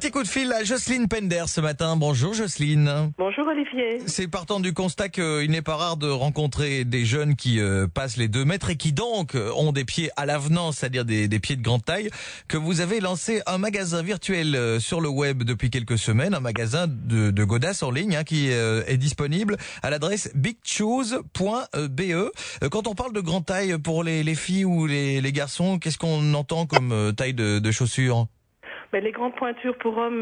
Petit coup de fil à Jocelyne Pender ce matin. Bonjour Jocelyne. Bonjour Olivier. C'est partant du constat qu'il n'est pas rare de rencontrer des jeunes qui passent les 2 mètres et qui donc ont des pieds à l'avenant, c'est-à-dire des pieds de grande taille, que vous avez lancé un magasin virtuel sur le web depuis quelques semaines, un magasin de godasses en ligne qui est disponible à l'adresse bigchoose.be. Quand on parle de grande taille pour les filles ou les garçons, qu'est-ce qu'on entend comme taille de chaussures ? Ben, les grandes pointures pour hommes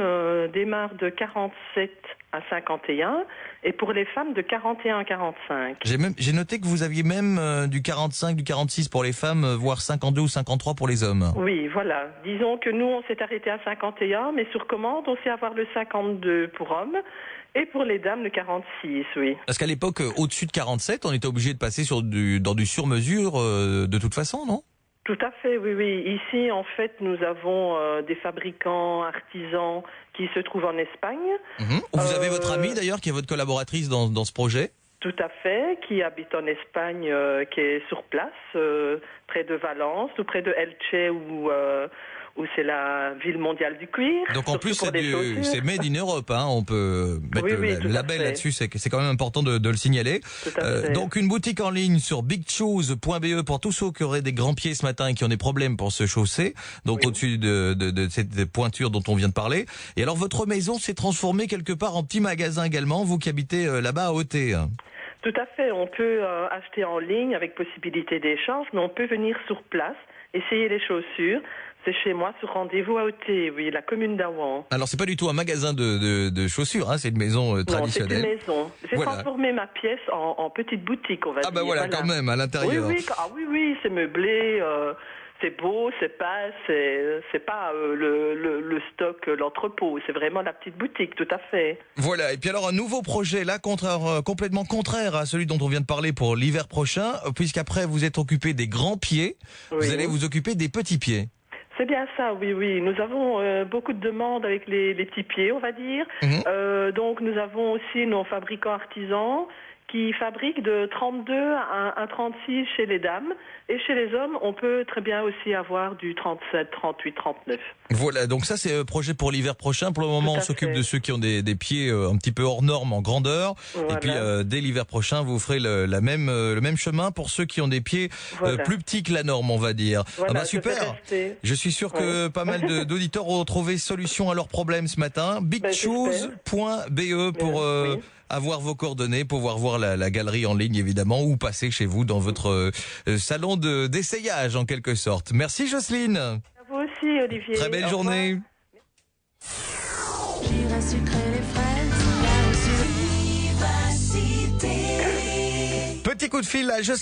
démarrent de 47 à 51 et pour les femmes de 41 à 45. J'ai noté que vous aviez même du 45, du 46 pour les femmes, voire 52 ou 53 pour les hommes. Oui, voilà. Disons que nous, on s'est arrêté à 51, mais sur commande, on sait avoir le 52 pour hommes et pour les dames, le 46, oui. Parce qu'à l'époque, au-dessus de 47, on était obligé de passer dans du sur-mesure de toute façon, non ? Tout à fait, oui, oui. Ici, en fait, nous avons des fabricants artisans qui se trouvent en Espagne. Vous avez votre amie d'ailleurs, qui est votre collaboratrice dans ce projet ? Tout à fait, qui habite en Espagne, qui est sur place, près de Valence, ou près de Elche, où c'est la ville mondiale du cuir. Donc en plus, c'est made in Europe, on peut mettre le label là-dessus, c'est quand même important de le signaler. Donc une boutique en ligne sur bigchoose.be pour tous ceux qui auraient des grands pieds ce matin et qui ont des problèmes pour se chausser, donc au-dessus de cette pointure dont on vient de parler. Et alors votre maison s'est transformée quelque part en petit magasin également, vous qui habitez là-bas à Auteuil. Tout à fait, on peut acheter en ligne avec possibilité d'échange, mais on peut venir sur place, essayer les chaussures. C'est chez moi sur rendez-vous à Auteuil, oui, la commune d'Aouan. Alors c'est pas du tout un magasin de chaussures, c'est une maison traditionnelle. Non, c'est une maison. J'ai transformé ma pièce en petite boutique, on va dire. Ah bah voilà, quand même, à l'intérieur. Oui, c'est meublé, c'est beau, c'est pas le stock, l'entrepôt, c'est vraiment la petite boutique, tout à fait. Voilà, et puis alors un nouveau projet là, complètement contraire à celui dont on vient de parler pour l'hiver prochain, puisqu'après vous êtes occupé des grands pieds, vous allez vous occuper des petits pieds. C'est bien ça, oui. Nous avons beaucoup de demandes avec les petits pieds, on va dire. Donc nous avons aussi nos fabricants artisans qui fabriquent de 32 à 36 chez les dames. Et chez les hommes, on peut très bien aussi avoir du 37, 38, 39. Voilà, donc ça c'est projet pour l'hiver prochain. Pour le moment, on s'occupe de ceux qui ont des pieds un petit peu hors normes en grandeur. Voilà. Et puis dès l'hiver prochain, vous ferez le même chemin pour ceux qui ont des pieds plus petits que la norme, on va dire. Voilà, super. Je suis sûr que pas mal d'auditeurs ont trouvé solution à leurs problèmes ce matin. bigchoose.be pour avoir vos coordonnées, pouvoir voir la galerie en ligne évidemment, ou passer chez vous dans votre salon d'essayage en quelque sorte. Merci Jocelyne. À vous aussi Olivier. Très belle journée. J'irai sucrer les fraises, Vivacité. Petit coup de fil à Jocelyne.